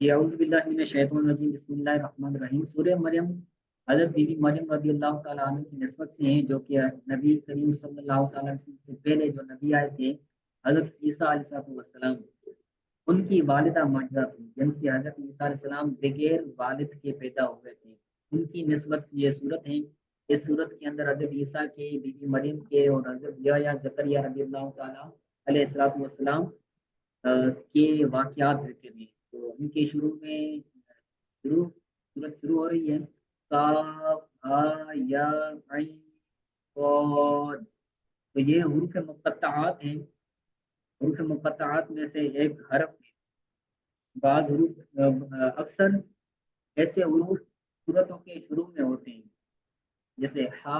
اعوذ باللہ من الشیطان الرجیم بسم اللہ الرحمن الرحیم سورہ مریم حضرت بی بی مریم رضی اللہ تعالیٰ عنہ کی نسبت سے ہیں جو کہ نبی کریم صلی اللہ تعالیٰ علیہ وسلم سے پہلے جو نبی آئے تھے حضرت عیسیٰ علیہ السلام ان کی والدہ ماجدہ تھی جن سے حضرت عیسیٰ علیہ السلام بغیر والد کے پیدا ہوئے تھے ان کی نسبت یہ صورت ہے اس صورت کے اندر حضرت عیسیٰ کے بی بی مریم کے اور حضرت یحییٰ زکریا رضی اللہ تعالیٰ علیہ السلام کے واقعات ذکر ہیں تو ان کے شروع میں صورت شروع ہو رہی ہے کاف ہا یا عین صاد تو یہ حروف مقطعات ہیں حروف مقطعات میں سے ایک حرف ہے بعض حروف اکثر ایسے حروف صورتوں کے شروع میں ہوتے ہیں جیسے ہا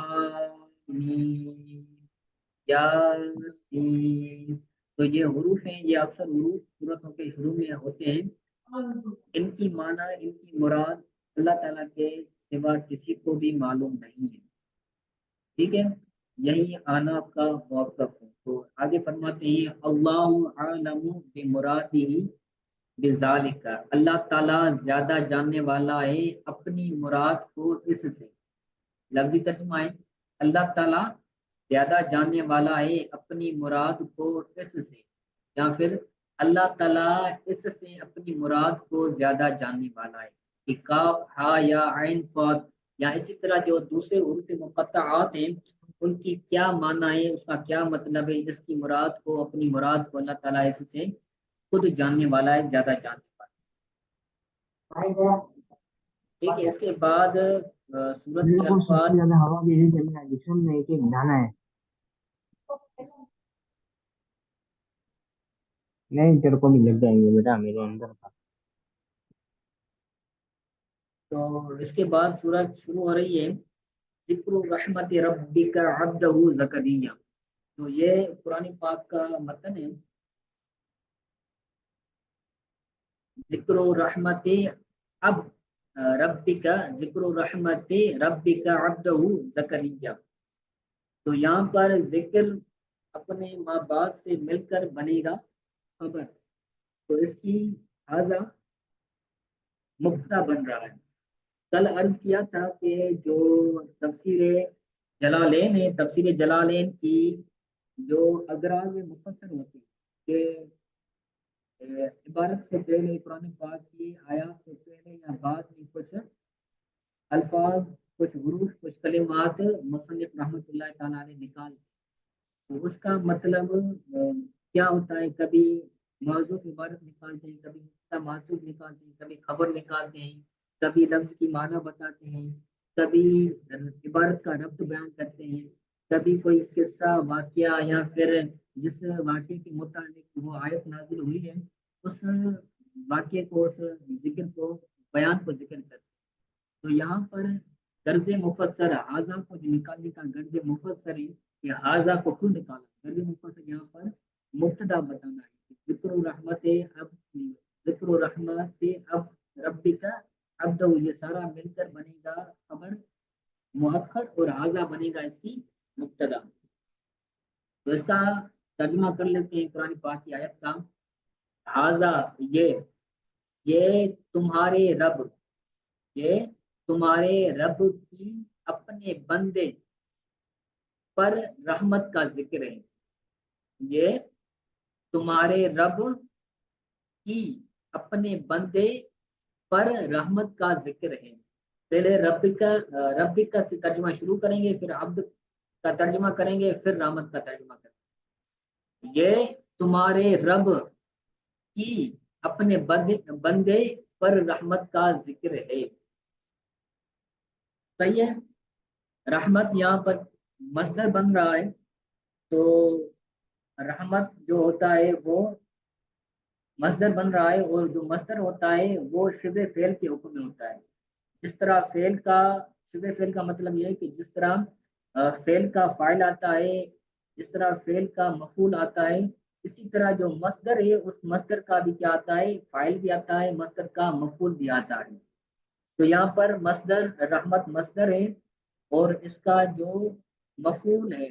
میم یاسین تو یہ حروف ہیں یہ اکثر حروف صورتوں کے شروع میں ہوتے ہیں ان کی معنی ان کی مراد اللہ تعالیٰ کے سوا کسی کو بھی معلوم نہیں ہے ٹھیک ہے یہی آناف کا موقف ہے تو آگے فرماتے ہیں اللہ عالم بمرادہ بذالک اللہ تعالیٰ زیادہ جاننے والا ہے اپنی مراد کو اس سے لفظی ترجمہ ہے اللہ تعالیٰ زیادہ جاننے والا ہے اپنی مراد کو اس سے یا پھر اللہ تعالیٰ اس سے اپنی مراد کو زیادہ جاننے والا ہے کہ کاف ہا یا عین صاد یا اسی طرح جو دوسرے حروف مقطعات ہیں ان کی کیا معنی ہے اس کا کیا مطلب ہے اس کی مراد کو اپنی مراد کو اللہ تعالیٰ اس سے خود جاننے والا ہے زیادہ جاننے والا ہے ٹھیک ہے اس کے بعد سورت کے الفاظ ہوا بھی ہے جسم میں ایک ایک دانا ہے نہیں تیرے کو بھی لگ جائیں گے بیٹا میرے اندر کا تو اس کے بعد سورت شروع ہو رہی ہے ذکر رحمت ربک عبدہ زکریا تو یہ قرآن پاک کا متن ہے ذکر رحمت اب ربک ذکر رحمت ربک عبدہ زکریا تو یہاں پر ذکر اپنے ماں باپ سے مل کر بنے گا خبر تو اس کی حاضہ مبتدا بن رہا ہے کل عرض کیا تھا کہ جو تفسیر جلالین ہے تفسیر جلالین کی جو اغراض مفسر ہوتی کہ عبارت سے پہلے قرآن پاک کی آیات سے پہلے یا بعد میں کچھ الفاظ کچھ حروف کچھ کلمات مصنف رحمۃ اللہ تعالیٰ نے نکال تو اس کا مطلب کیا ہوتا ہے کبھی موضوع عبارت نکالتے ہیں کبھی معصوب نکالتے ہیں کبھی خبر نکالتے ہیں کبھی لفظ کی معنی بتاتے ہیں کبھی عبارت کا ربط بیان کرتے ہیں کبھی کوئی قصہ واقعہ یا پھر جس واقعے کے متعلق وہ آیت نازل ہوئی ہے اس واقعے کو اس ذکر کو بیان کو ذکر کرتے ہیں تو یہاں پر غرض مفسر حاضہ کو جو نکالنے کا غرض مفسر ہے کہ حاضہ کو کیوں نکالا غرض مفسر یہاں پر مبتدا بتانا ہے ذکر رحمت اب ذکر رحمت اب ربی کا عبد یہ سارا مل کر بنے گا خبر مؤخر اور حاضہ بنے گا اس کی مبتدا تو اس کا ترجمہ کر لیتے ہیں قرآن پاک کی آیت کا حاضہ یہ تمہارے رب یہ تمہارے رب کی اپنے بندے پر رحمت کا ذکر ہے یہ تمہارے رب کی اپنے بندے پر رحمت کا ذکر ہے پہلے رب کا سے ترجمہ شروع کریں گے پھر عبد کا ترجمہ کریں گے پھر رحمت کا ترجمہ کریں گے یہ تمہارے رب کی اپنے بندے پر رحمت کا ذکر ہے صحیح ہے رحمت یہاں پر مصدر بن رہا ہے تو رحمت جو ہوتا ہے وہ مصدر بن رہا ہے اور جو مصدر ہوتا ہے وہ شبہ فعل کے حکم میں ہوتا ہے جس طرح شبہ فعل کا مطلب یہ ہے کہ جس طرح فعل کا فاعل آتا ہے جس طرح فعل کا مفعول آتا ہے اسی طرح جو مصدر ہے اس مصدر کا بھی کیا آتا ہے فاعل بھی آتا ہے مصدر کا مفعول بھی آتا ہے تو یہاں پر مصدر رحمت مصدر ہے اور اس کا جو مفعول ہے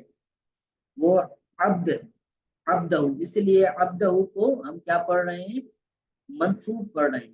وہ عبد اس لیے عبد کو ہم کیا پڑھ رہے ہیں منصوب پڑھ رہے ہیں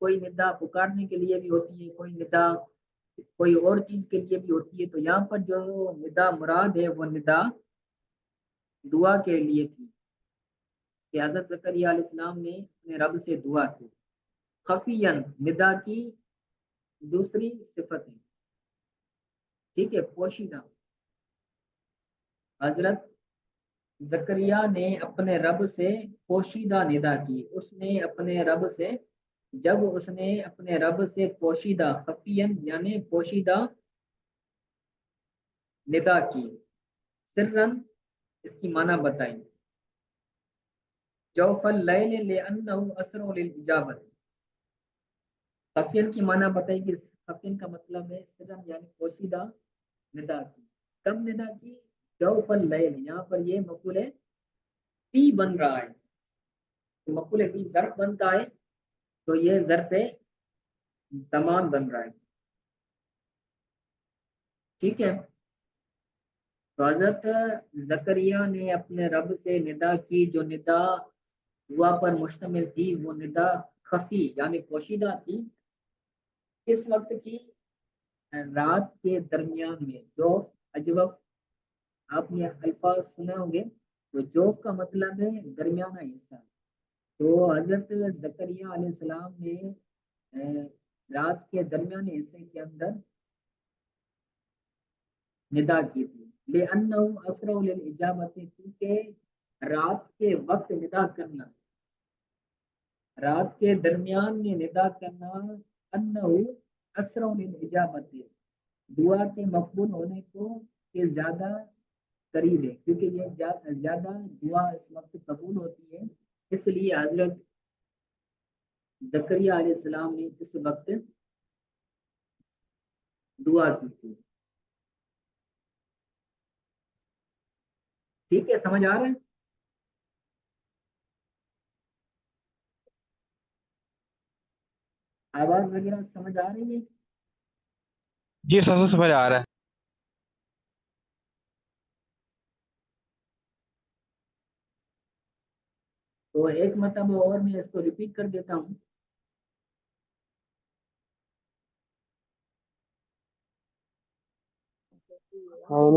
کوئی ندا پکارنے کے لیے بھی ہوتی ہے، کوئی ندا کوئی اور چیز کے لیے بھی ہوتی ہے. تو یہاں پر جو ندا مراد ہے وہ ندا دعا کے لیے تھی کہ حضرت زکریا علیہ السلام نے اپنے رب سے دعا کی. خفین ندا کی دوسری صفت ہے، ٹھیک ہے، پوشیدہ. حضرت زکریا نے اپنے رب سے پوشیدہ ندا کی. اس نے اپنے رب سے، جب اس نے اپنے رب سے پوشیدہ، خفین یعنی پوشیدہ ندا کی. سرن اس کی معنی بتائیں. جوف اللیل لأنه اسرع للإجابت. خفین کی معنی بتائیں کہ خفین کا مطلب ہے سرن یعنی پوشیدہ ندا کی. کب ندا کی؟ جوف اللیل، یہاں پر یہ مفعول فی بن رہا ہے. مفعول فی ظرف بنتا ہے تو یہ ظرف زمان بن رہا ہے، ٹھیک ہے. تو حضرت زکریا نے اپنے رب سے ندا کی. جو ندا دعا پر مشتمل تھی وہ ندا خفی یعنی پوشیدہ تھی. اس وقت کی رات کے درمیان میں. جو اجوف آپ نے الفاظ سنے ہوں گے، تو جوف کا مطلب ہے درمیانہ حصہ. تو حضرت زکریا علیہ السلام نے رات کے درمیانے حصے کے اندر ندا کی تھی. لِأَنَّهُ أَسْرَعُ لِلْإِجَابَةِ، کیونکہ رات کے وقت ندا کرنا، رات کے درمیان میں ندا کرنا، انه اسرع للإجابة، دعا کے مقبول ہونے کو کے زیادہ قریب ہے، کیونکہ یہ زیادہ دعا اس وقت قبول ہوتی ہے. اس لیے حضرت زکریا علیہ السلام نے اس وقت دعا کی تھی. ٹھیک ہے، سمجھ آ رہا ہے؟ آواز وغیرہ سمجھ آ رہی ہے؟ جی سر سے سمجھ آ رہا ہے. تو ایک مرتبہ اور میں اس کو ریپیٹ کر دیتا ہوں. نہیں